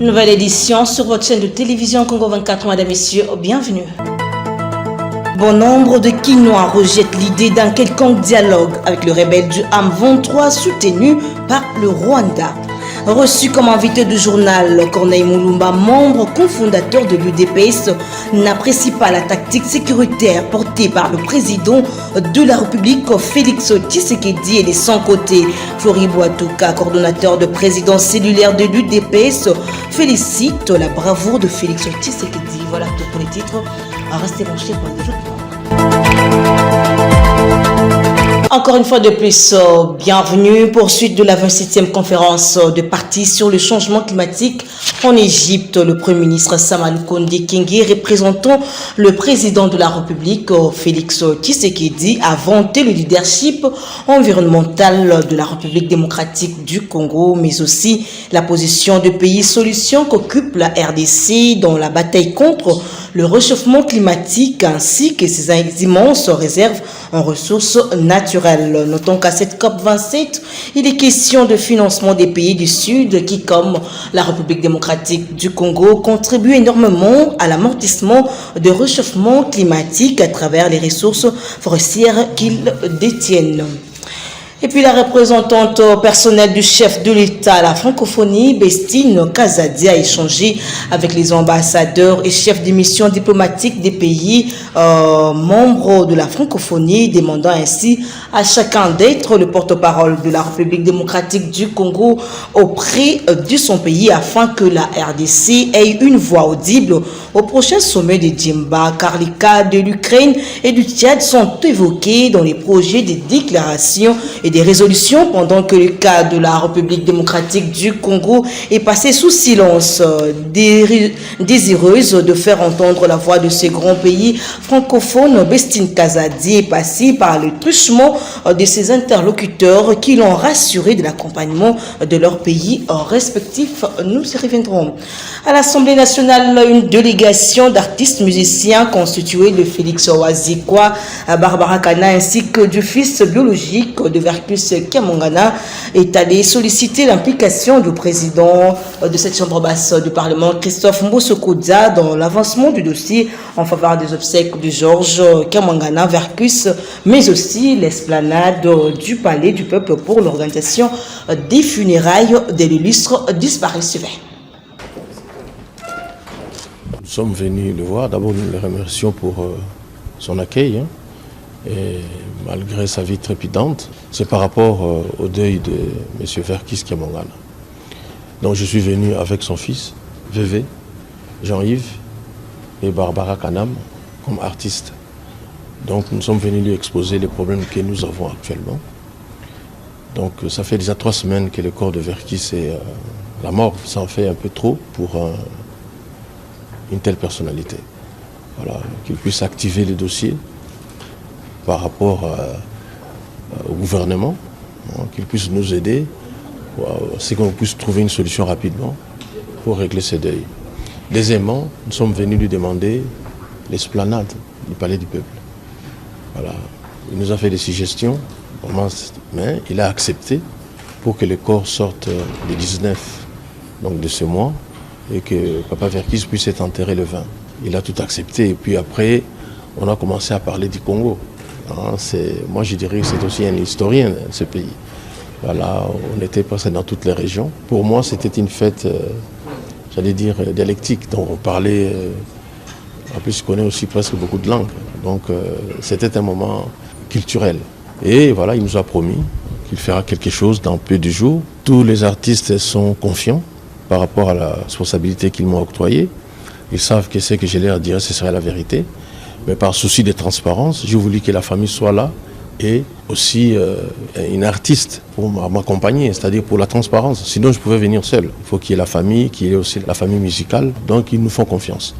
Nouvelle édition sur votre chaîne de télévision Congo 24, mesdames et messieurs, bienvenue. Bon nombre de Kinois rejettent l'idée d'un quelconque dialogue avec le rebelle du M23 soutenu par le Rwanda. Reçu comme invité du journal, Corneille Moulumba, membre cofondateur de l'UDPS, n'apprécie pas la tactique sécuritaire portée par le président de la République, Félix Tshisekedi, et de son côté, Flori Boatouka, coordonnateur de présidence cellulaire de l'UDPS, félicite la bravoure de Félix Tshisekedi. Voilà tout pour les titres. Restez branchés pour les développements. Encore une fois de plus, bienvenue. Poursuite de la 27e conférence de partis sur le changement climatique en Égypte. Le Premier ministre Saman Konde Kenge, représentant le président de la République, Félix Tshisekedi, a vanté le leadership environnemental de la République démocratique du Congo, mais aussi la position de pays solution qu'occupe la RDC dans la bataille contre le réchauffement climatique ainsi que ses immenses réserves en ressources naturelles. Notons qu'à cette COP27, il est question de financement des pays du Sud qui, comme la République démocratique du Congo, contribuent énormément à l'amortissement du réchauffement climatique à travers les ressources forestières qu'ils détiennent. Et puis la représentante personnelle du chef de l'État à la francophonie, Bestine Kazadi, a échangé avec les ambassadeurs et chefs de mission diplomatiques des pays membres de la francophonie, demandant ainsi à chacun d'être le porte-parole de la République démocratique du Congo auprès de son pays afin que la RDC ait une voix audible au prochain sommet de Djimba, car les cas de l'Ukraine et du Tchad sont évoqués dans les projets de déclaration et des résolutions, pendant que le cas de la République démocratique du Congo est passé sous silence. Désireuse de faire entendre la voix de ces grands pays francophones, Bestine Kazadi est passée par le truchement de ses interlocuteurs qui l'ont rassuré de l'accompagnement de leurs pays respectifs. Nous y reviendrons. À l'Assemblée nationale, une délégation d'artistes musiciens constituée de Félix Wazikwa, Barbara Kana ainsi que du fils biologique de Verkus Kiamongana est allé solliciter l'implication du président de cette chambre basse du Parlement, Christophe Mbosso-Koudia, dans l'avancement du dossier en faveur des obsèques de Georges Kiamongana Verkus, mais aussi l'esplanade du Palais du Peuple pour l'organisation des funérailles de l'illustre disparu suivant. Nous sommes venus le voir. D'abord, nous le remercions pour son accueil. Et malgré sa vie trépidante, c'est par rapport au deuil de M. Verkus Kiamongana. Donc je suis venu avec son fils, Vévé, Jean-Yves et Barbara Kanam comme artistes. Donc nous sommes venus lui exposer les problèmes que nous avons actuellement. Donc ça fait déjà 3 semaines que le corps de Verkus est la mort. Ça en fait un peu trop pour une telle personnalité. Voilà, qu'il puisse activer les dossiers par rapport au gouvernement, qu'il puisse nous aider, c'est qu'on puisse trouver une solution rapidement pour régler ce deuil. Deuxièmement, nous sommes venus lui demander l'esplanade du Palais du Peuple. Voilà. Il nous a fait des suggestions, mais il a accepté pour que le corps sorte le 19 donc de ce mois et que Papa Verkus puisse être enterré le 20. Il a tout accepté et puis après, on a commencé à parler du Congo. Moi je dirais que c'est aussi un historien, ce pays. Voilà, on était passé dans toutes les régions. Pour moi, c'était une fête, j'allais dire, dialectique. Donc on parlait, en plus je connais aussi presque beaucoup de langues. Donc c'était un moment culturel. Et voilà, il nous a promis qu'il fera quelque chose dans peu de jours. Tous les artistes sont confiants par rapport à la responsabilité qu'ils m'ont octroyée. Ils savent que ce que je leur dirai, ce serait la vérité. Mais par souci de transparence, j'ai voulu que la famille soit là et aussi une artiste pour m'accompagner, c'est-à-dire pour la transparence. Sinon, je pouvais venir seul. Il faut qu'il y ait la famille, qu'il y ait aussi la famille musicale. Donc, ils nous font confiance.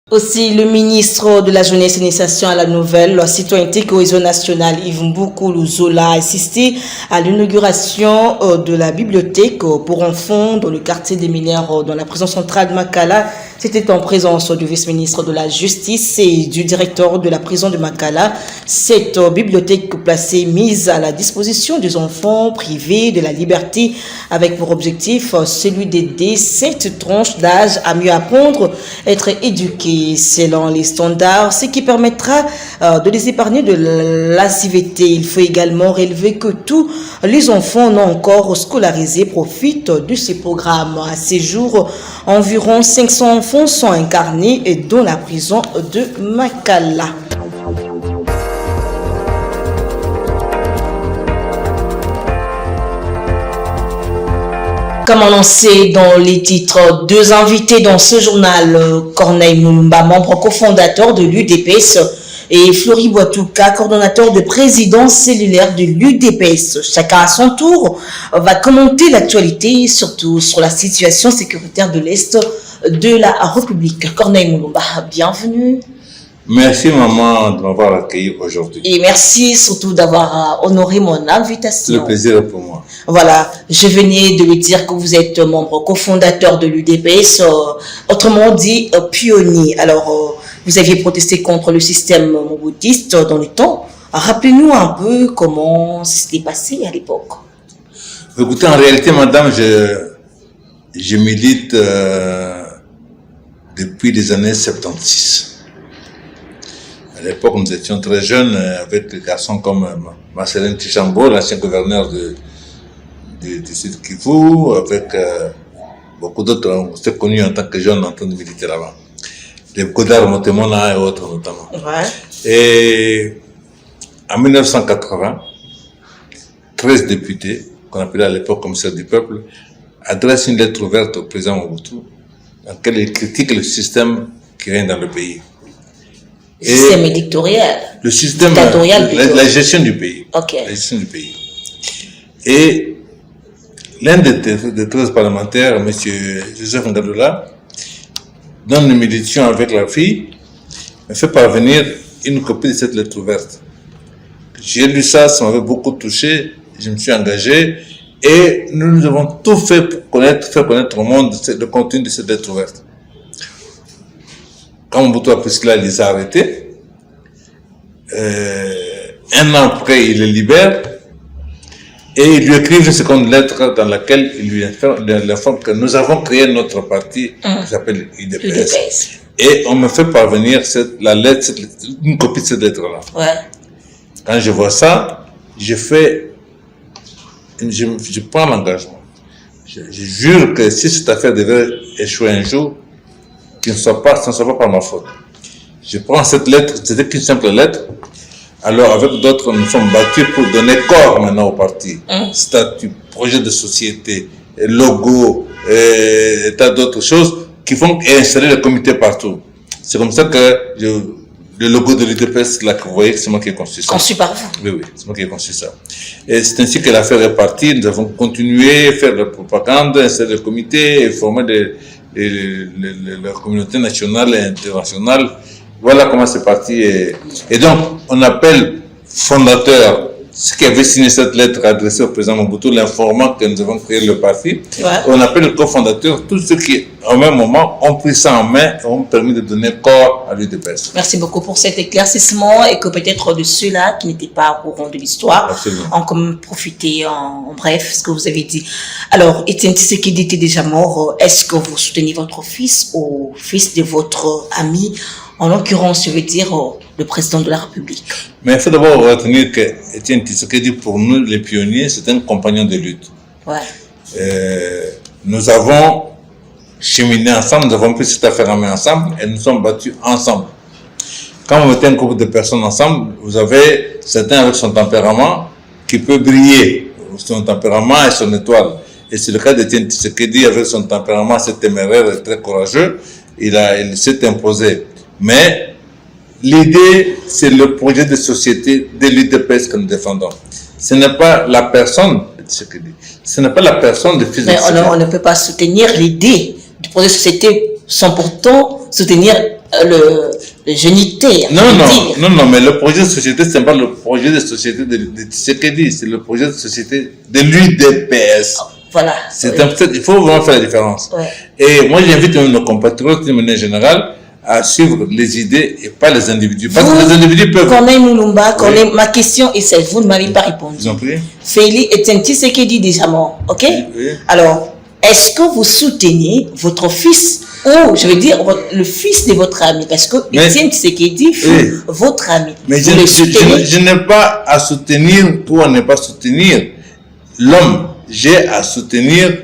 Aussi, le ministre de la Jeunesse et l'initiation à la nouvelle citoyenneté et cohésion nationale, Yves Mboukoulou Zola, a assisté à l'inauguration de la bibliothèque pour enfants dans le quartier des mineurs dans la prison centrale de Makala. C'était en présence du vice-ministre de la Justice et du directeur de la prison de Makala. Cette bibliothèque placée mise à la disposition des enfants privés de la liberté avec pour objectif celui d'aider cette tranche d'âge à mieux apprendre, être éduqués selon les standards, ce qui permettra de les épargner de la CVT. Il faut également relever que tous les enfants non encore scolarisés profitent de ces programmes. À ces jours, environ 500 enfants sont incarnés dans la prison de Makala. Comme annoncé dans les titres, deux invités dans ce journal, Corneille Moulumba, membre cofondateur de l'UDPS, et Flori Boitouka, coordonnateur de présidence cellulaire de l'UDPS. Chacun à son tour va commenter l'actualité, surtout sur la situation sécuritaire de l'Est de la République. Corneille Moulumba, bienvenue. Merci maman de m'avoir accueilli aujourd'hui. Et merci surtout d'avoir honoré mon invitation. Le plaisir est pour moi. Voilà, je venais de lui dire que vous êtes membre cofondateur de l'UDPS, autrement dit pionnier. Alors, vous aviez protesté contre le système moboutiste dans le temps. Rappelez-nous un peu comment c'était passé à l'époque. Écoutez, en réalité, madame, je milite depuis les années 76. À l'époque, nous étions très jeunes, avec des garçons comme Marcelin Tichambo, l'ancien gouverneur du Sud Kivu, avec beaucoup d'autres. On s'est connus en tant que jeunes en train de militer là-bas. Les Godard Motemona et autres notamment. Ouais. Et en 1980, 13 députés, qu'on appelait à l'époque commissaire du peuple, adressent une lettre ouverte au président Mobutu, dans laquelle il critique le système qui règne dans le pays. Le système électoral. Le système, la gestion du pays. Okay. La gestion du pays. Et l'un des 13 parlementaires, M. Joseph Ngadoula, dans une méditation avec la fille, me fait parvenir une copie de cette lettre ouverte. J'ai lu ça, ça m'avait beaucoup touché, je me suis engagé et nous avons tout fait pour faire connaître au monde le contenu de cette lettre ouverte. Quand Mobutu a pris cela, il les a arrêtés. Un an après, il les libère et il lui écrit une seconde lettre dans laquelle il lui informe que nous avons créé notre parti qui s'appelle UDPS. Et on me fait parvenir une copie de cette lettre-là. Ouais. Quand je vois ça, je prends l'engagement. Je jure que si cette affaire devait échouer un jour, ce ne soit pas par ma faute. Je prends cette lettre, c'était qu'une simple lettre. Alors, avec d'autres, nous sommes battus pour donner corps maintenant au parti. Statut, projet de société, logo, et tas d'autres choses qui font installer le comité partout. C'est comme ça que le logo de l'UDPS, là, que vous voyez, c'est moi qui ai conçu ça. Conçu par vous? Oui, c'est moi qui ai conçu ça. Et c'est ainsi que l'affaire est partie. Nous avons continué à faire la propagande, installer le comité, et former la communauté nationale et internationale. Voilà comment c'est parti. Et donc, on appelle fondateur ceux qui avaient signé cette lettre adressée au président Mobutu, l'informant que nous avons créé le parti. Ouais. On appelle cofondateur tous ceux qui, au même moment, ont pris ça en main et ont permis de donner corps à l'UDPS. Merci beaucoup pour cet éclaircissement et que peut-être de ceux-là qui n'étaient pas au courant de l'histoire ont comme profité en bref ce que vous avez dit. Alors, Étienne Tshisekedi était déjà mort. Est-ce que vous soutenez votre fils ou fils de votre ami? En l'occurrence, je veux dire le président de la République. Mais il faut d'abord retenir que Étienne Tshisekedi, pour nous les pionniers, c'est un compagnon de lutte. Ouais. Nous avons cheminé ensemble, nous avons pris cette affaire en main ensemble et nous sommes battus ensemble. Quand vous mettez un groupe de personnes ensemble, vous avez certains avec son tempérament qui peut briller, son tempérament et son étoile. Et c'est le cas d'Étienne Tshisekedi avec son tempérament assez téméraire et très courageux, il s'est imposé. Mais l'idée, c'est le projet de société de l'UDPS que nous défendons. Ce n'est pas la personne de Tshisekedi. Ce n'est pas la personne de fils de Tshisekedi. Mais on ne peut pas soutenir l'idée du projet de société sans pourtant soutenir le génité. Non, mais le projet de société, ce n'est pas le projet de société de Tshisekedi, c'est le projet de société de l'UDPS. Voilà. Il faut vraiment faire la différence. Ouais. Et moi, j'invite même nos compatriotes, de manière générale, à suivre les idées et pas les individus. Parce que les individus peuvent... Corneille Moulumba, ma question est celle, vous ne m'avez pas répondu. Ils ont pris. Félix Etienne Tshisekedi déjà mort, ok? Oui. Alors, est-ce que vous soutenez votre fils, ou je veux dire le fils de votre ami, parce que Etienne Tshisekedi fut votre ami. Mais je n'ai pas à soutenir ou à ne pas soutenir l'homme. J'ai à soutenir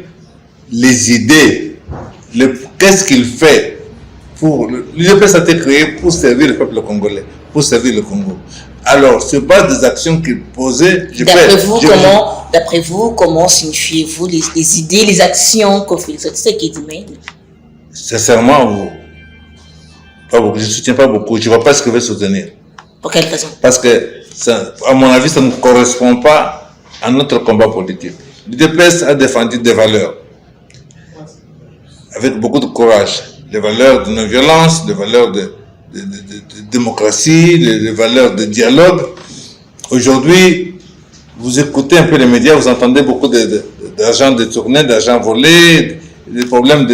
les idées. Qu'est-ce qu'il fait pour... L'UDPS a été créé pour servir le peuple congolais, pour servir le Congo. Alors, ce pas des actions qu'il posait... D'après vous, comment signifiez-vous les idées, les actions que Félix Tshisekedi mène? Sincèrement, je ne soutiens pas beaucoup. Je ne vois pas ce que je vais soutenir. Pour quelle raison? Parce que, à mon avis, ça ne correspond pas à notre combat politique. L'UDPS a défendu des valeurs avec beaucoup de courage. Les valeurs de non-violence, les valeurs de démocratie, les valeurs de dialogue. Aujourd'hui, vous écoutez un peu les médias, vous entendez beaucoup d'argent détourné, d'argent volé, des problèmes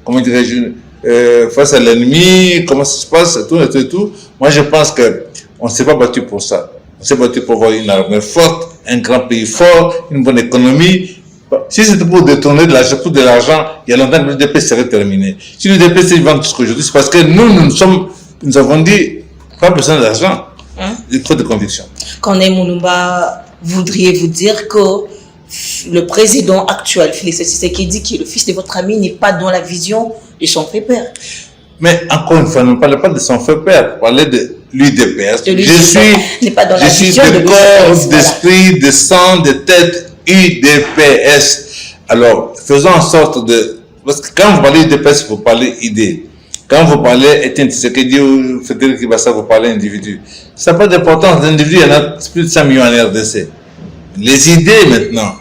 comment dirais-je, face à l'ennemi, comment ça se passe, tout. Moi, je pense qu'on ne s'est pas battu pour ça. On s'est battu pour avoir une armée forte, un grand pays fort, une bonne économie. Si c'était pour détourner de l'argent, il y a longtemps que le DPS serait terminé. Si le DPS est vivant jusqu'à aujourd'hui, c'est parce que nous avons dit, pas besoin d'argent. Il faut de conviction. Corneille Moulumba, voudriez-vous dire que le président actuel, Félix Tshisekedi, qui est le fils de votre ami, n'est pas dans la vision de son père? Mais encore une fois, ne parlez pas de son père, parlez de l'UDPS. Je suis de corps, d'esprit, de sang, de tête, UDPS. Alors, faisons en sorte de... Parce que quand vous parlez UDPS, vous parlez idée. Quand vous parlez Etienne Tshisekedi ou Frédéric Kibasa, vous parlez individu. Ça n'a pas d'importance. L'individu, il y en a plus de 5 millions en RDC. Les idées maintenant.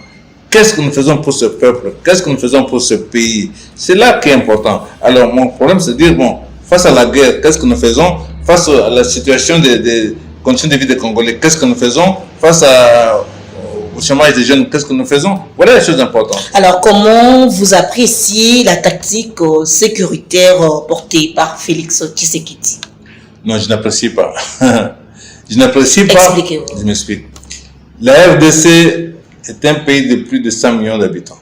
Qu'est-ce que nous faisons pour ce peuple? Qu'est-ce que nous faisons pour ce pays? C'est là qui est important. Alors, mon problème, c'est de dire, bon, face à la guerre, qu'est-ce que nous faisons? Face à la situation des conditions de vie des Congolais, qu'est-ce que nous faisons? Face au chômage des jeunes, qu'est-ce que nous faisons? Voilà les choses importantes. Alors, comment vous appréciez la tactique sécuritaire portée par Félix Tshisekedi? Non, je n'apprécie pas. Je n'apprécie pas. Expliquez-vous. Je m'explique. La RDC est un pays de plus de 100 millions d'habitants.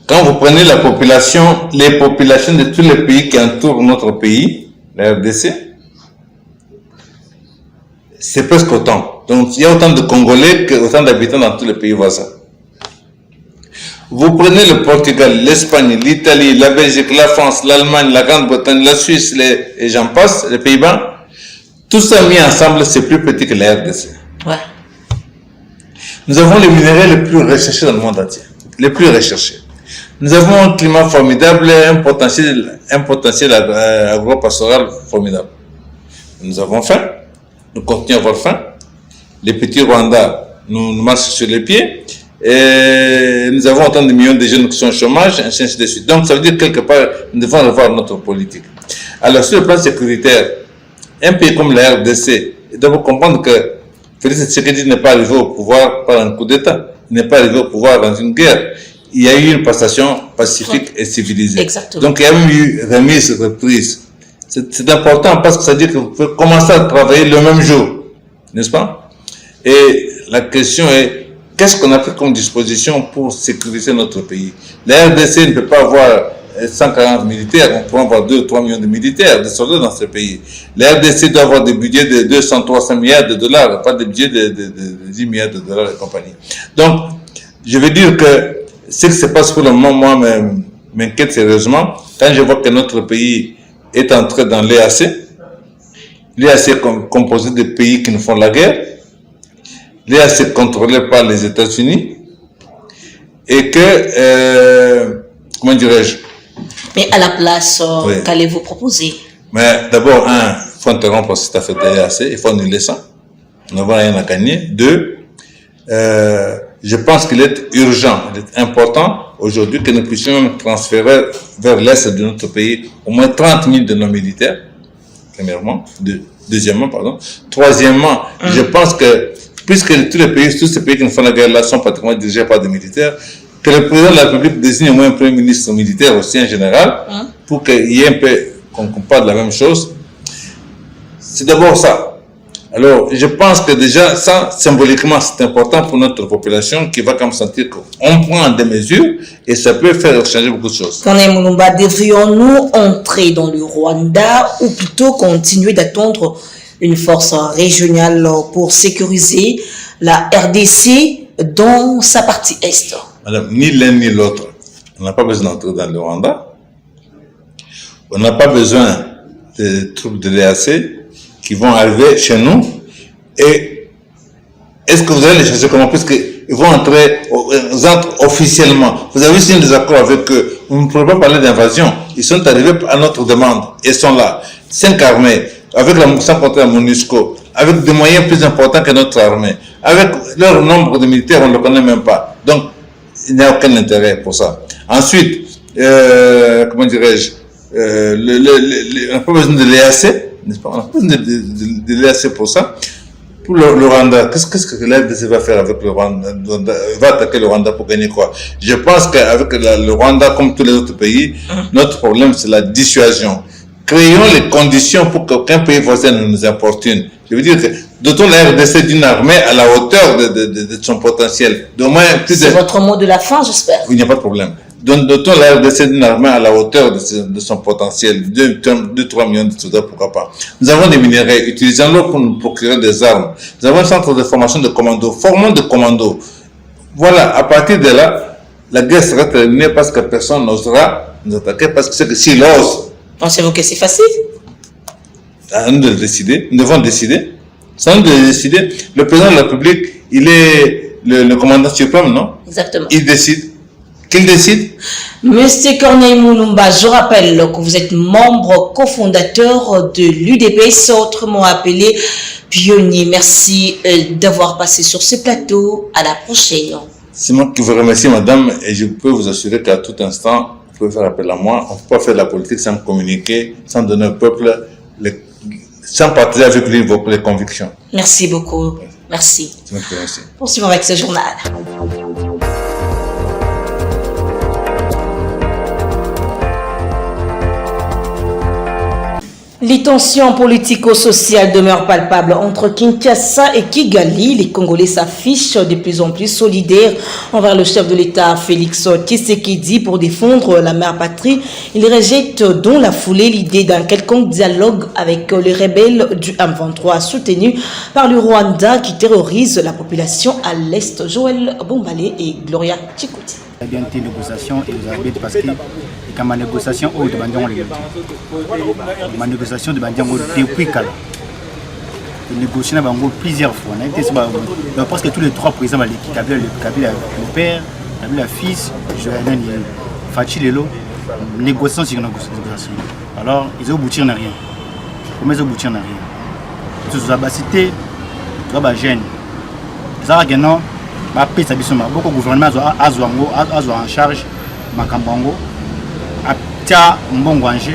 Quand vous prenez la population, les populations de tous les pays qui entourent notre pays, la RDC, c'est presque autant. Donc, il y a autant de Congolais qu'autant d'habitants dans tous les pays voisins. Vous prenez le Portugal, l'Espagne, l'Italie, la Belgique, la France, l'Allemagne, la Grande-Bretagne, la Suisse, et j'en passe, les Pays-Bas, tout ça mis ensemble, c'est plus petit que la RDC. Ouais. Nous avons les minéraux les plus recherchés dans le monde entier. Les plus recherchés. Nous avons un climat formidable, un potentiel agro-pastoral formidable. Nous avons faim. Nous continuons à avoir faim. Les petits Rwandais nous marchent sur les pieds. Et nous avons autant de millions de jeunes qui sont au chômage, ainsi de suite. Donc, ça veut dire que quelque part, nous devons revoir notre politique. Alors, sur le plan sécuritaire, un pays comme la RDC, il doit comprendre que Félix Tshisekedi n'est pas arrivé au pouvoir par un coup d'État. Il n'est pas arrivé au pouvoir dans une guerre. Il y a eu une passation pacifique et civilisée. Exactement. Donc, il y a même eu remise, reprise. C'est important parce que ça veut dire que vous pouvez commencer à travailler le même jour. N'est-ce pas? Et la question est, qu'est-ce qu'on a pris comme disposition pour sécuriser notre pays? La RDC ne peut pas avoir 140 militaires, on peut avoir 2 ou 3 millions de militaires, de soldats dans ce pays. La RDC doit avoir des budgets de 200, 300 milliards de dollars, pas des budgets de 10 milliards de dollars et compagnie. Donc, je veux dire que ce qui se passe pour le moment, moi, m'inquiète sérieusement. Quand je vois que notre pays est entré dans l'EAC, l'EAC est composé de pays qui nous font la guerre, l'EAC est contrôlé par les États-Unis, et que, comment dirais-je? Mais à la place, qu'allez-vous proposer? Mais d'abord, il faut interrompre cette affaire de l'EAC, il faut annuler ça. Nous n'avons rien à gagner. 2, je pense qu'il est urgent, il est important aujourd'hui que nous puissions même transférer vers l'est de notre pays au moins 30 000 de nos militaires, premièrement. Deuxièmement, pardon. Troisièmement, je pense que puisque tous ces pays qui nous font la guerre là sont pratiquement dirigés par des militaires, que le président de la République désigne au moins un premier ministre militaire aussi en général, pour qu'il y ait un peu, qu'on parle de la même chose. C'est d'abord ça. Alors, je pense que déjà, ça, symboliquement, c'est important pour notre population qui va quand même sentir qu'on prend des mesures et ça peut faire changer beaucoup de choses. Corneille Mulumba, devrions-nous entrer dans le Rwanda ou plutôt continuer d'attendre une force régionale pour sécuriser la RDC dans sa partie Est? Madame, ni l'un ni l'autre. On n'a pas besoin d'entrer dans le Rwanda. On n'a pas besoin des troupes de l'EAC qui vont arriver chez nous. Et est-ce que vous allez les chercher comment? Puisqu'ils vont entrer, ils entrent officiellement. Vous avez signé des accords avec eux. Vous ne pouvez pas parler d'invasion. Ils sont arrivés à notre demande. Ils sont là. 5 armées, avec sans compter la MONUSCO, avec des moyens plus importants que notre armée. Avec leur nombre de militaires, on ne le connaît même pas. Donc, il n'y a aucun intérêt pour ça. Ensuite, comment dirais-je, on n'a pas besoin de l'EAC, n'est-ce pas? On n'a pas besoin de l'EAC pour ça. Pour le Rwanda, qu'est-ce que l'RDC va faire avec le Rwanda? Il va attaquer le Rwanda pour gagner quoi? Je pense qu'avec le Rwanda, comme tous les autres pays, notre problème c'est la dissuasion. Créons les conditions pour qu'aucun pays voisin ne nous importune. Je veux dire que dotons la RDC d'une armée à la hauteur de son potentiel. C'est votre mot de la fin, j'espère. Il n'y a pas de problème. Dotons la RDC d'une armée à la hauteur de son potentiel. 2-3 millions de soldats, pourquoi pas. Nous avons des minerais, utilisons-les pour nous procurer des armes. Nous avons un centre de formation de commandos. Formons des commandos. Voilà, à partir de là, la guerre sera terminée parce que personne n'osera nous attaquer, parce que c'est que s'il ose. Pensez-vous que c'est facile? À nous de le décider. Nous devons décider. C'est à nous de le décider. Le président de la République, il est le commandant suprême, non? Exactement. Il décide. Qu'il décide? Monsieur Corneille Mulumba, je rappelle que vous êtes membre cofondateur de l'UDPS, autrement appelé pionnier. Merci d'avoir passé sur ce plateau. À la prochaine. C'est moi qui vous remercie, madame, et je peux vous assurer qu'à tout instant, vous pouvez faire appel à moi. On ne peut pas faire de la politique sans communiquer, sans donner au peuple, sans partager avec lui les convictions. Merci beaucoup. Merci. C'est moi qui vous remercie. Poursuivons avec ce journal. Les tensions politico-sociales demeurent palpables entre Kinshasa et Kigali. Les Congolais s'affichent de plus en plus solidaires envers le chef de l'État, Félix Tshisekedi, pour défendre la mère patrie. Il rejette dans la foulée l'idée d'un quelconque dialogue avec les rebelles du M23 soutenus par le Rwanda qui terrorise la population à l'Est. Joël Bombalé et Gloria Chikouti. Il y a bien des négociations et vous avez parce que quand ma négociation au de Bandiango ma négociation de Bandiango depuis Kala. Nous négocions plusieurs fois. On a été parce que tous les trois présidents, Kabila le père, Kabila le fils, Joël Fachi Lelo, négociation sur négociation. Alors ils ont abouti à rien. Comment ils ont abouti à rien? Ils ont cité, ils ont gêné. Ils ont gagné. Beaucoup de gouvernements ont en charge Makambango, Atia Mbongwanje,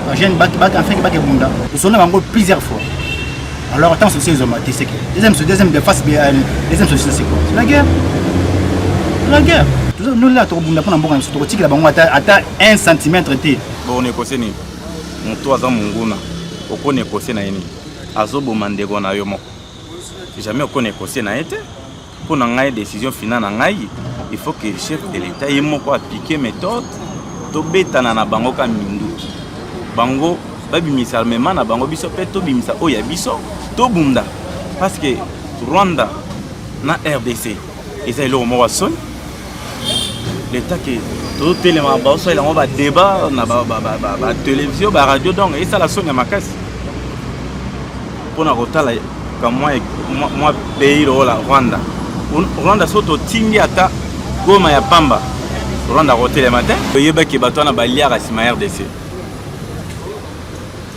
nous sommes plusieurs fois. Alors, attends, c'est ce que deuxième de face, deuxième société, c'est quoi? C'est la guerre. La guerre. Nous, là, on a 1 centimètre. Bon, on est cassé. On est trois ans, on est cassé. Azobo Mandego na yomo. Jamais on est cassé na été. Pour une décision finale, il faut que le chef de l'État ait appliqué méthode. Tobeta na bango ka mindu. Bango babimisa armement na bango biso pe tobimisa oya biso tobunda parce que Rwanda na RDC ils ont le mot son l'État que tout tellement ba so il on va débat na ba télévision ba radio donc et ça la sonne makasi pour na rotala comme moi pays la Rwanda soto tingi ata goma ya pamba Rwanda roté le matin yeba ki batona balia ka sima RDC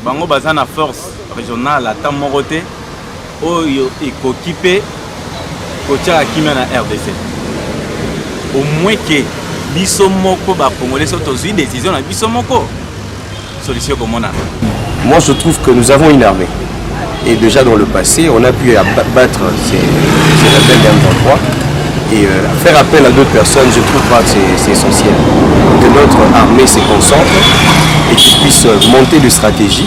bango bazana force régionale ata moroté oyo ekokipe kotia kimia na RDC au moins que biso moko ba congolais soto zui décision na biso moko solution comme on a. Moi je trouve que nous avons une armée Et déjà dans le passé, on a pu abattre ces rebelles M23 et faire appel à d'autres personnes. Je trouve pas que c'est essentiel que notre armée se concentre et qu'ils puissent monter des stratégies.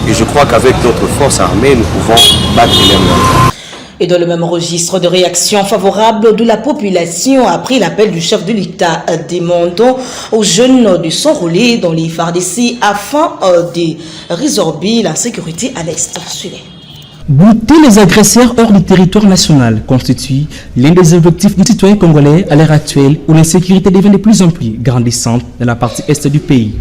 Et je crois qu'avec notre force armée, nous pouvons battre les M23. Et dans le même registre de réaction favorable de la population après l'appel du chef de l'État demandant aux jeunes de s'enrôler dans les FARDC afin de résorber l'insécurité à l'Est. Suivez. Bouter les agresseurs hors du territoire national constitue l'un des objectifs du citoyen congolais à l'heure actuelle où l'insécurité devient de plus en plus grandissante dans la partie est du pays.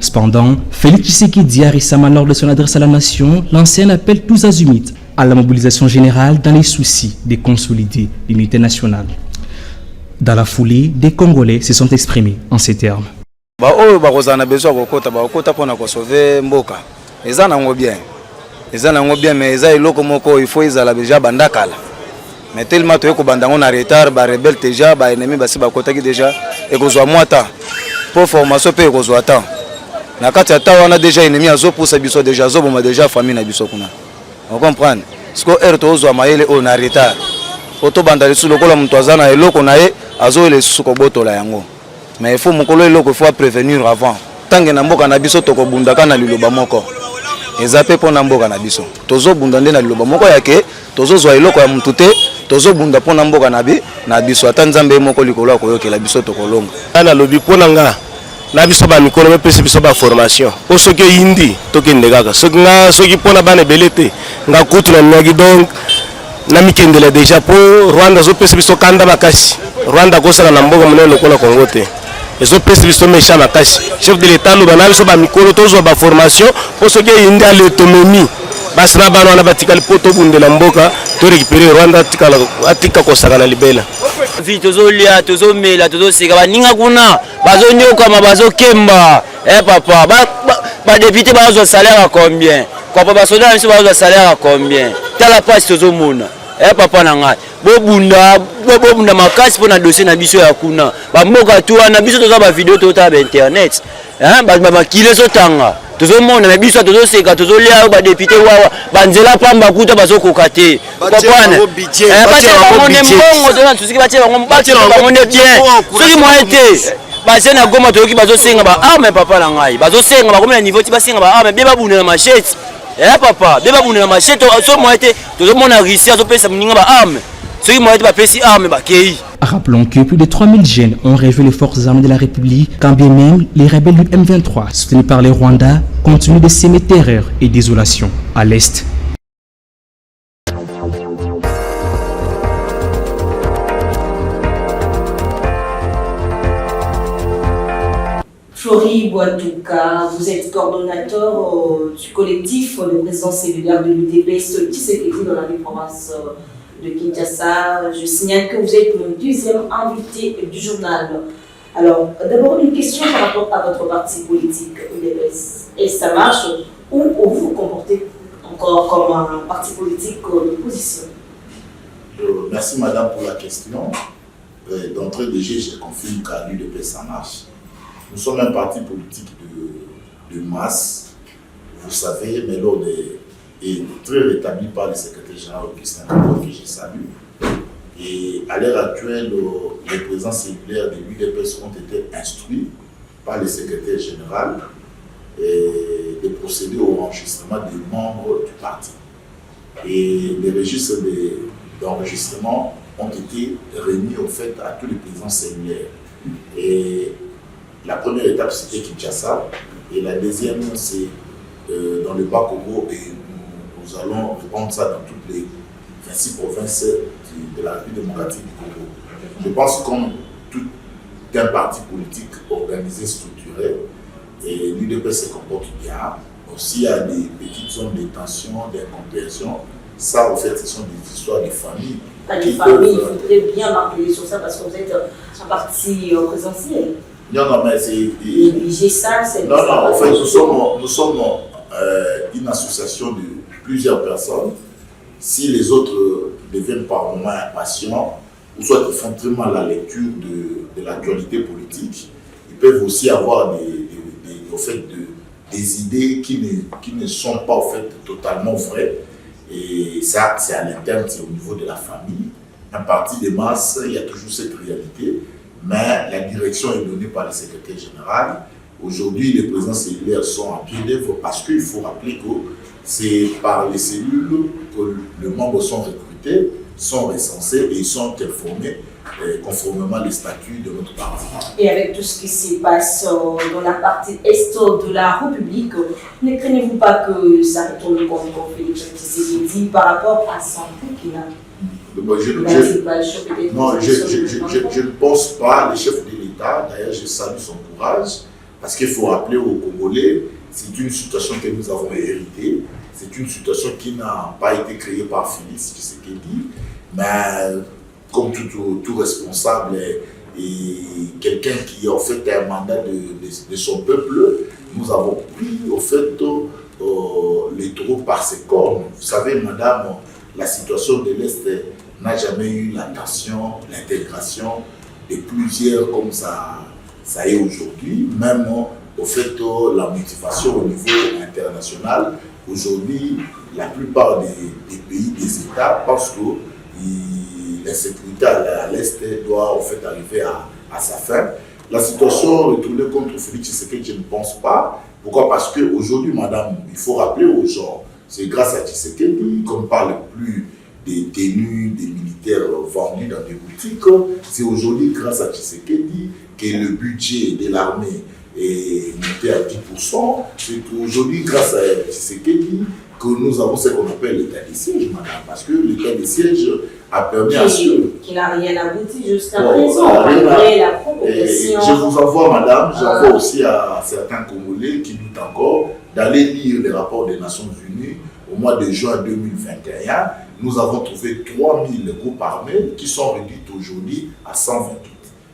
Cependant, Félix Tshisekedi a récemment lors de son adresse à la nation lancé un appel tous azimuts à la mobilisation générale dans les soucis de consolider l'unité nationale. Dans la foulée, des Congolais se sont exprimés en ces termes. Mais tellement que bandango na retard, ba rebelle déjà, ba ennemi basi ba kotaki déjà et ko zo moata pour formation pe ko zo ata. Na kati ata wana déjà ennemi azo poussa biso déjà zo boma déjà famille na biso kuna. On comprend. Sko er to zo maele o na retard. Oto banda lisu lokola mtu azana eloko na ye azo le suko botola yango. Mais il faut mukolo eloko faut prévenir avant. Tange na mboka na biso to ko bundaka na liloba moko. Ezape pona mboka na biso. Tozo bunda nde na liloba moko yake, tozo zo eloko ya mtu te. Tozo bunda pona mboka na biso ata nzambe moko likolo ko yokela biso to kolonga. Ana lobi pona nga na biso ba mikolo me pesi biso ba formation. O soki yindi toki ndekaka. Soki pona bana belete nga kutu na nyagi donc na mikendele déjà pour Rwanda zo pesi biso kanda bakasi. Rwanda ko sala na mboka monene lokola Kongo te. Ezo pesi biso mesha makasi. Chef de l'état lo bana biso ba mikolo tozo ba formation o soki yindi à l'autonomie. Basina bana wana batikali poto bundela mboka to récupérer Rwanda atika kosaka na libela vi tozolia tozomela tozoseka baninga kuna bazonyokama bazokemba papa ba député bazwa salaire à combien papa basoda biso bazwa salaire à combien tala pasi tozomona papa na ngai bobunda makasi pona dossier na biso ya kuna bamboka tu wana biso toza ba vidéo tota ba internet ba kile zotanga tozomona na biso tozoseka tozolia ba député wawa banzela pamba kuta bazokoka te kopana batie bango ne mbongo tona tusiki batie bango ne bien soki moye te base na goma toyoki bazosenga ba arme papa na ngai bazosenga bakomi na niveau ti basenga ba arme be babuna na machete papa be babuna na machete so moye te tozomona Russie azopesa muninga ba arme soki moye te bapesi arme bakei. Rappelons que plus de 3000 jeunes ont rejoint les forces armées de la République, quand bien même les rebelles du M23, soutenus par les Rwandais, continuent de s'aimer terreur et désolation à l'Est. Florie Boitouka, vous êtes coordonnateur du collectif de présence cellulaire de l'UDPS Tshisekedi dans la province de Kinshasa. Je signale que vous êtes le deuxième invité du journal. Alors, d'abord une question par rapport à votre parti politique UDPS. Et ça marche ou vous vous comportez encore comme un parti politique d'opposition? Merci madame pour la question. D'entrée de jeu, je confirme qu'à l'UDPS ça marche. Nous sommes un parti politique de masse, vous savez, mais l'ordre est très rétabli par le secrétaire général Augustin Kabou, que je salue. Et à l'heure actuelle, les présidents cellulaires de l'UDPS ont été instruits par le secrétaire général de procéder au enregistrement des membres du parti. Et les registres d'enregistrement ont été remis au fait à tous les présidents cellulaires. Et la première étape c'était Kinshasa et la deuxième c'est dans le Bas-Congo et nous allons répondre ça dans toutes les 26 provinces de la République démocratique du Congo. Je pense comme tout un parti politique organisé, structuré, et l'UDPS se comporte bien. Aussi il y a des petites zones de tension, d'incompréhension. Ça en fait ce sont des histoires de famille. Les familles, il faudrait bien marquer sur ça parce que vous êtes un parti présentiel. Non, mais c'est... Négliger ça, c'est... Non, en fait, nous sommes une association de plusieurs personnes. Si les autres deviennent par moments impatients, ou soit ils font très mal la lecture de l'actualité politique, ils peuvent aussi avoir des idées qui ne sont pas en fait totalement vraies. Et ça, c'est à l'interne, c'est au niveau de la famille. Un parti de masse, il y a toujours cette réalité, mais la direction est donnée par le secrétaire général. Aujourd'hui, les présidents cellulaires sont à pied d'œuvre parce qu'il faut rappeler que c'est par les cellules que les membres sont recrutés, sont recensés et sont informés conformément les statuts de notre parti. Et avec tout ce qui se passe dans la partie est de la République, ne craignez-vous pas que ça retourne contre Félix Tshisekedi par rapport à son qu'il a? Je ne pense pas, le chef de l'État, d'ailleurs je salue son courage, parce qu'il faut rappeler aux Congolais, c'est une situation que nous avons héritée, c'est une situation qui n'a pas été créée par Félix Tshisekedi, mais comme tout responsable et quelqu'un qui a en fait un mandat de son peuple, nous avons pris au fait les taureaux par ses cornes. Vous savez, madame, la situation de l'Est n'a jamais eu l'attention, l'intégration de plusieurs comme ça est aujourd'hui, même au fait la motivation au niveau international. Aujourd'hui, la plupart des pays, des États, parce que la sécurité à l'Est doit en fait arriver à sa fin. La situation retournée contre Félix Tshisekedi, je ne pense pas. Pourquoi? Parce qu'aujourd'hui, madame, il faut rappeler aux gens, c'est grâce à Tshisekedi qu'on ne parle plus des tenues des militaires vendus dans des boutiques. C'est aujourd'hui grâce à Tshisekedi que le budget de l'armée est monté à 10%. C'est aujourd'hui grâce à Tshisekedi que nous avons ce qu'on appelle l'état de siège, madame, parce que l'état de siège a permis à ceux... Qui n'a rien abouti jusqu'à présent, malgré la provocation. Je vous envoie, madame, j'envoie aussi à certains Congolais qui doutent encore d'aller lire les rapports des Nations Unies au mois de juin 2021. Nous avons trouvé 3000 groupes armés qui sont réduits aujourd'hui à 128.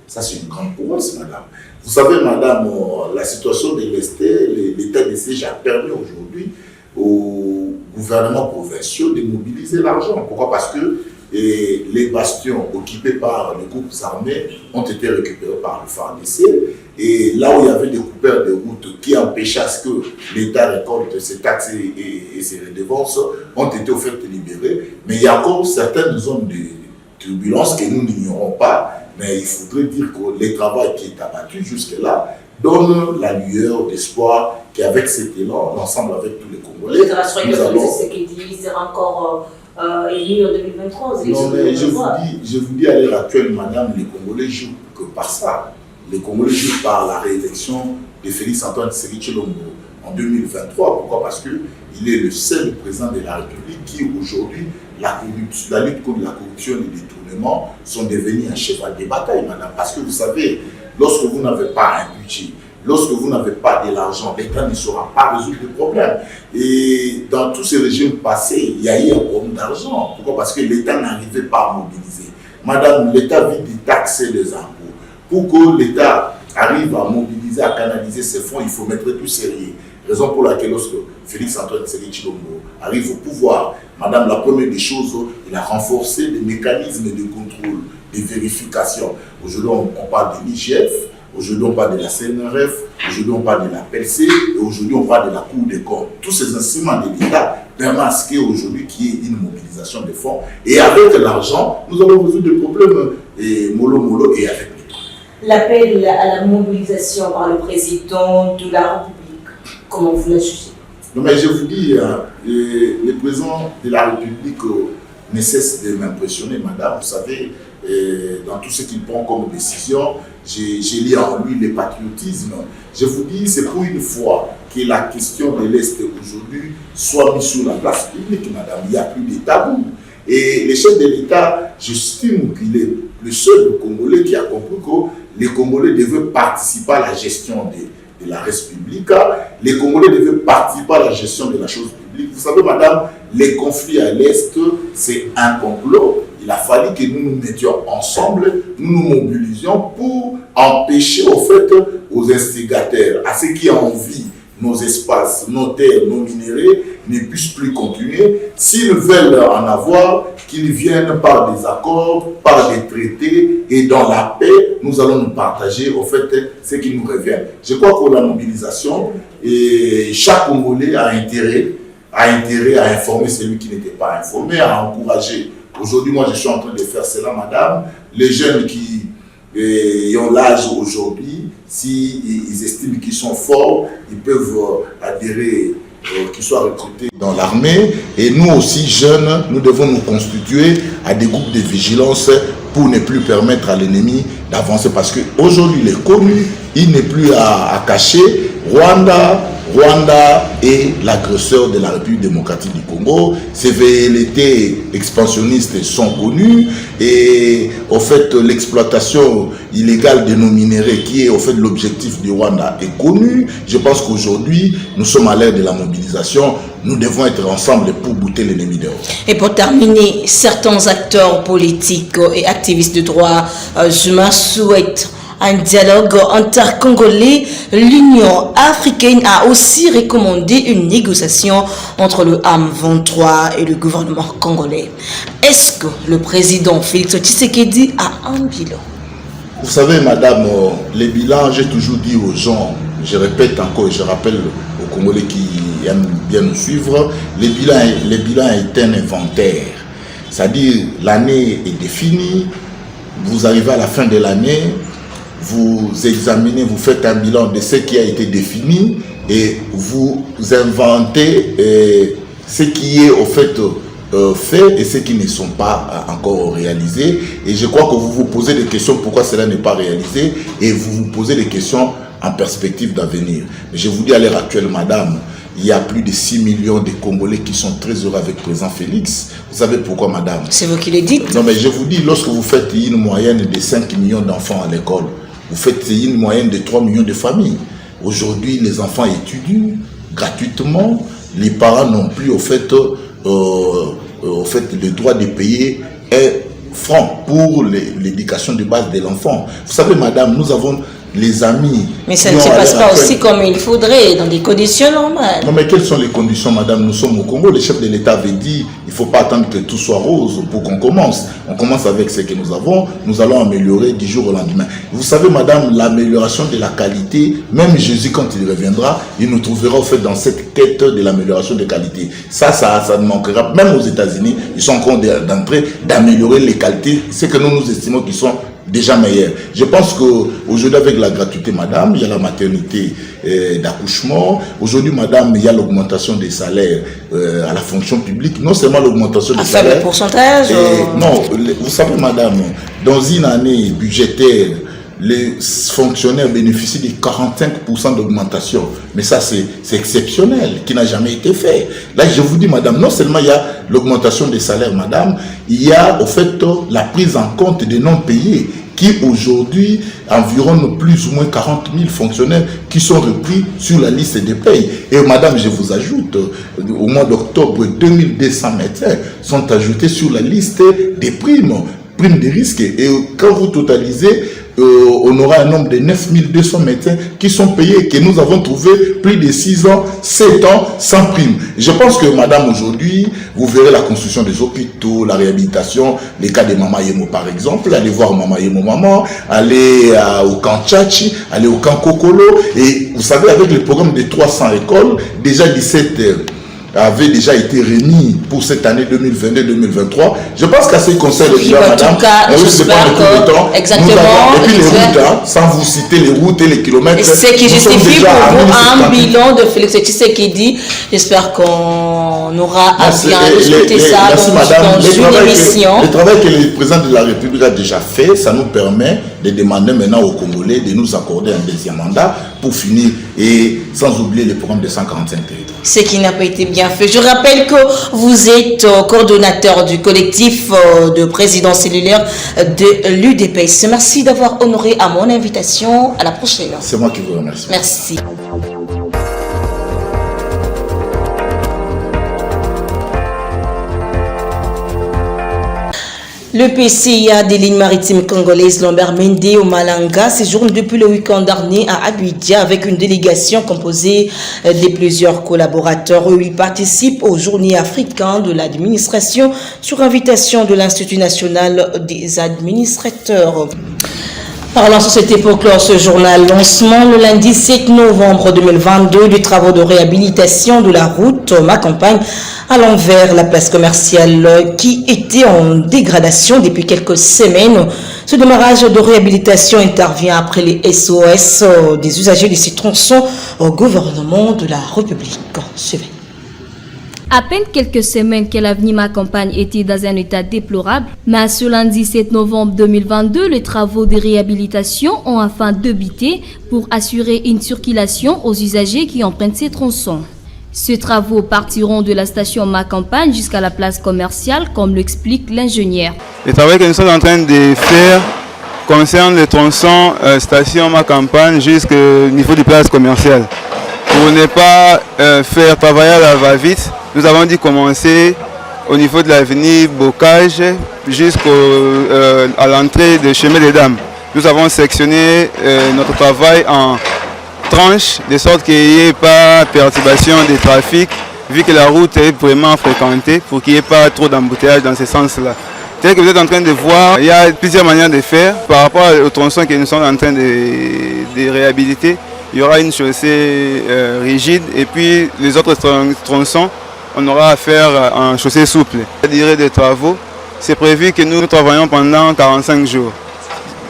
Ça, c'est une grande prouesse, madame. Vous savez, madame, la situation de l'Est, l'état de siège a permis aujourd'hui aux gouvernements provinciaux de mobiliser l'argent. Pourquoi? Parce que les bastions occupés par les groupes armés ont été récupérés par le FARDC. Et là où il y avait des coupeurs de route qui empêchaient à ce que l'État récolte ses taxes et ses redevances ont été au fait libérés. Mais il y a encore certaines zones de turbulence que nous n'ignorons pas. Mais il faudrait dire que le travail qui est abattu jusque-là donne la lueur d'espoir qu'avec cet élan, l'ensemble avec tous les Congolais, nous allons... C'est qu'il sera encore élu en 2023. Non, mais je vous dis à l'heure actuelle, madame, les Congolais jouent que par ça. Les Congolais jouent par la réélection de Félix Antoine Tshisekedi Tshilombo en 2023. Pourquoi? Parce qu'il est le seul président de la République qui aujourd'hui, la lutte contre la corruption et le détournement sont devenus un cheval de bataille, madame. Parce que vous savez, lorsque vous n'avez pas un budget, lorsque vous n'avez pas de l'argent, l'État ne saura pas résoudre le problème. Et dans tous ces régimes passés, il y a eu un problème d'argent. Pourquoi? Parce que l'État n'arrivait pas à mobiliser. Madame, l'État vit de taxer les impôts. Pour que l'État arrive à mobiliser, à canaliser ses fonds, il faut mettre tout sérieux. Raison pour laquelle lorsque Félix Antoine Tshisekedi Tshilombo arrive au pouvoir, madame, la première des choses, il a renforcé les mécanismes de contrôle, de vérification. Aujourd'hui, on parle de l'IGF, aujourd'hui, on parle de la CNRF, aujourd'hui, on parle de la PLC, et aujourd'hui, on parle de la Cour des comptes. Tous ces instruments de l'État permettent à ce qu'aujourd'hui, qu'il y ait une mobilisation des fonds. Et avec l'argent, nous allons résoudre des problèmes mollo et avec l'État. L'appel à la mobilisation par le président de la République, comment vous la jugez? Non, mais je vous dis, le président de la République ne cesse de m'impressionner, madame. Vous savez, dans tout ce qu'il prend comme décision, j'ai lu en lui le patriotisme. Je vous dis, c'est pour une fois que la question de l'Est aujourd'hui soit mise sur la place publique, madame. Il n'y a plus de tabou. Et le chef de l'État, j'estime qu'il est le seul Congolais qui a compris que les Congolais devaient participer à la gestion de la République. Les Congolais devaient participer à la gestion de la chose publique. Vous savez, madame, les conflits à l'Est, c'est un complot. Il a fallu que nous nous mettions ensemble, nous nous mobilisions pour empêcher, au fait, aux instigateurs, à ceux qui ont envie nos espaces, nos terres, nos minéraux ne puissent plus continuer. S'ils veulent en avoir, qu'ils viennent par des accords, par des traités, et dans la paix, nous allons nous partager au fait ce qui nous revient. Je crois que la mobilisation, et chaque Congolais a intérêt a intérêt à informer celui qui n'était pas informé, à encourager. Aujourd'hui, moi, je suis en train de faire cela, madame. Les jeunes qui ont l'âge aujourd'hui, s'ils estiment qu'ils sont forts, ils peuvent adhérer, qu'ils soient recrutés dans l'armée. Et nous aussi, jeunes, nous devons nous constituer à des groupes de vigilance pour ne plus permettre à l'ennemi d'avancer. Parce qu'aujourd'hui, il est connu, il n'est plus à cacher. Rwanda est l'agresseur de la République démocratique du Congo. Ses velléités expansionnistes sont connues et au fait l'exploitation illégale de nos minéraux qui est au fait l'objectif du Rwanda est connu. Je pense qu'aujourd'hui nous sommes à l'ère de la mobilisation. Nous devons être ensemble pour bouter l'ennemi dehors. Et pour terminer, certains acteurs politiques et activistes de droits humains souhaitent un dialogue intercongolais. L'Union africaine a aussi recommandé une négociation entre le M23 et le gouvernement congolais. Est-ce que le président Félix Tshisekedi a un bilan? Vous savez, madame, les bilans, j'ai toujours dit aux gens, je répète encore et je rappelle aux Congolais qui aiment bien nous suivre, les bilans est un inventaire. C'est-à-dire, l'année est définie, vous arrivez à la fin de l'année, vous examinez, vous faites un bilan de ce qui a été défini et vous inventez ce qui est au fait fait et ce qui ne sont pas encore réalisés. Et je crois que vous vous posez des questions pourquoi cela n'est pas réalisé et vous vous posez des questions en perspective d'avenir. Je vous dis à l'heure actuelle, madame, il y a plus de 6 millions de Congolais qui sont très heureux avec le président Félix. Vous savez pourquoi, madame? C'est vous qui le dites. Non, mais je vous dis, lorsque vous faites une moyenne de 5 millions d'enfants à l'école, vous faites une moyenne de 3 millions de familles. Aujourd'hui, les enfants étudient gratuitement. Les parents n'ont plus, au fait, le droit de payer 1 franc pour l'éducation de base de l'enfant. Vous savez, madame, nous avons les amis... Mais ça ne se passe pas aussi comme il faudrait, dans des conditions normales. Non, mais quelles sont les conditions, madame? Nous sommes au Congo. Le chef de l'État avait dit il ne faut pas attendre que tout soit rose pour qu'on commence. On commence avec ce que nous avons. Nous allons améliorer du jour au lendemain. Vous savez, madame, l'amélioration de la qualité, même Jésus, quand il reviendra, il nous trouvera au fait dans cette quête de l'amélioration de qualité. Ça ne manquera. Même aux États-Unis, ils sont en train d'entrer, d'améliorer les qualités. C'est que nous estimons qu'ils sont déjà meilleur. Je pense qu'aujourd'hui, avec la gratuité, madame, il y a la maternité d'accouchement. Aujourd'hui, madame, il y a l'augmentation des salaires à la fonction publique. Non seulement l'augmentation des salaires. À faible pourcentage Non, vous savez, madame, dans une année budgétaire, les fonctionnaires bénéficient de 45% d'augmentation. Mais ça, c'est exceptionnel, qui n'a jamais été fait. Là, je vous dis, madame, non seulement il y a l'augmentation des salaires, madame, il y a, au fait, la prise en compte des non-payés, qui aujourd'hui environ plus ou moins 40 000 fonctionnaires qui sont repris sur la liste des payes. Et madame, je vous ajoute, au mois d'octobre, 2200 médecins sont ajoutés sur la liste des primes de risque. Et quand vous totalisez, on aura un nombre de 9200 médecins qui sont payés et que nous avons trouvé plus de 6 ans, 7 ans sans prime. Je pense que madame, aujourd'hui, vous verrez la construction des hôpitaux, la réhabilitation, les cas de Mama Yemo par exemple, allez voir Mama Yemo Maman, allez au camp Tchachi, allez au camp Kokolo. Et vous savez, avec le programme de 300 écoles, déjà 17 avait déjà été remis pour cette année 2022-2023. Je pense qu'à ce conseil de dire, madame, exactement, et puis les routes, sans vous citer les routes et les kilomètres. C'est qui justifie pour vous un bilan de Félix Tshisekedi. J'espère qu'on aura à bien discuter ça dans une émission. Le travail que le président de la République a déjà fait, ça nous permet de demander maintenant aux Congolais de nous accorder un deuxième mandat pour finir, et sans oublier le programme de 145 territoires. Ce qui n'a pas été bien fait. Je rappelle que vous êtes coordonnateur du collectif de présidents cellulaires de l'UDPS. Merci d'avoir honoré à mon invitation. À la prochaine. C'est moi qui vous remercie. Merci. Le PCA des lignes maritimes congolaises Lambert Mende au Malanga séjourne depuis le week-end dernier à Abidjan avec une délégation composée de plusieurs collaborateurs où ils participent aux journées africaines de l'administration sur invitation de l'Institut national des administrateurs. Parlons société pour clore ce journal. Lancement le lundi 7 novembre 2022 du travaux de réhabilitation de la route Ma Campagne à l'envers la place commerciale qui était en dégradation depuis quelques semaines. Ce démarrage de réhabilitation intervient après les SOS des usagers de ces tronçons au gouvernement de la République. Suivez. À peine quelques semaines que l'avenue Ma Campagne était dans un état déplorable, mais ce lundi 7 novembre 2022, les travaux de réhabilitation ont enfin débuté pour assurer une circulation aux usagers qui empruntent ces tronçons. Ces travaux partiront de la station Ma Campagne jusqu'à la place commerciale, comme l'explique l'ingénieur. Les travaux que nous sommes en train de faire concernent les tronçons station Ma Campagne jusqu'au niveau de place commerciale. Pour ne pas faire travailler à la va-vite, nous avons dû commencer au niveau de l'avenue Bocage jusqu'à l'entrée de Chemin des Dames. Nous avons sectionné notre travail en tranches de sorte qu'il n'y ait pas perturbation du trafic vu que la route est vraiment fréquentée pour qu'il n'y ait pas trop d'embouteillage dans ce sens-là. Tel que vous êtes en train de voir, il y a plusieurs manières de faire. Par rapport au tronçon que nous sommes en train de réhabiliter, il y aura une chaussée rigide et puis les autres tronçons, on aura à faire en chaussée souple. La durée des travaux, c'est prévu que nous travaillons pendant 45 jours.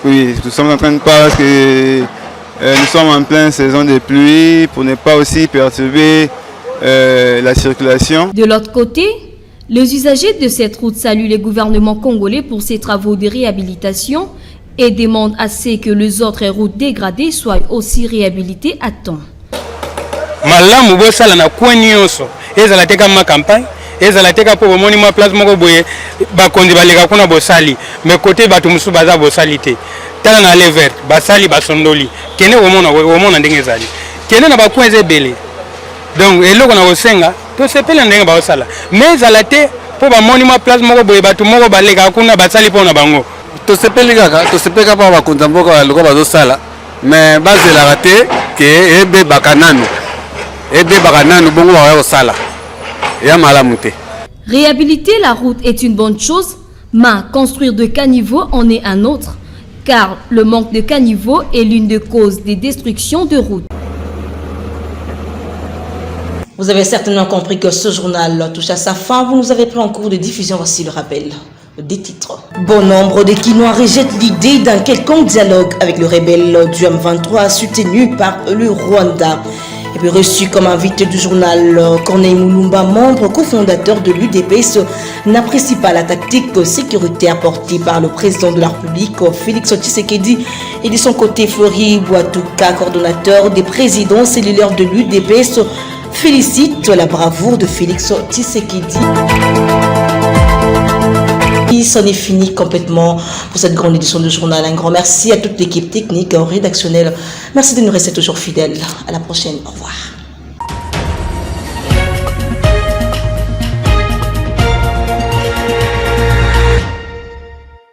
Oui, nous sommes en train de parler parce que nous sommes en pleine saison de pluie pour ne pas aussi perturber la circulation. De l'autre côté, les usagers de cette route saluent le gouvernement congolais pour ces travaux de réhabilitation et demandent à ce que les autres routes dégradées soient aussi réhabilitées à temps. Malamu bosala na coin nyonso ezala teka Ma Campagne ezala teka po bomoni ma place moko boye bakondi baleka kuna bosali mais côté bato musu baza bosali te tala na le vert basali basondoli kene omona ndenge ezali kene na bakoin ezebele donc eloko na kosenga to sepela ndenge basala mais ezala te po bamoni ma place moko boye bato moko baleka kuna basali po na bango to sepeka pa bakonza mboka loko bazosala mais bazelaka te ke ebe bakananu bongo sala ya malamu te. Réhabiliter la route est une bonne chose, mais construire de caniveaux en est un autre, car le manque de caniveaux est l'une des causes des destructions de routes. Vous avez certainement compris que ce journal touche à sa fin. Vous nous avez pris en cours de diffusion. Voici le rappel des titres. Bon nombre de Kinois rejettent l'idée d'un quelconque dialogue avec le rebelle du M23 soutenu par le Rwanda. Et puis reçu comme invité du journal, Corneille Moulumba, membre cofondateur de l'UDPS, n'apprécie pas la tactique sécuritaire portée par le président de la République, Félix Tshisekedi, et de son côté, Fleury Boitouka, coordonnateur des présidents cellulaires de l'UDPS, félicite la bravoure de Félix Tshisekedi. C'en est fini complètement pour cette grande édition du journal. Un grand merci à toute l'équipe technique, rédactionnelle. Merci de nous rester toujours fidèles. À la prochaine. Au revoir.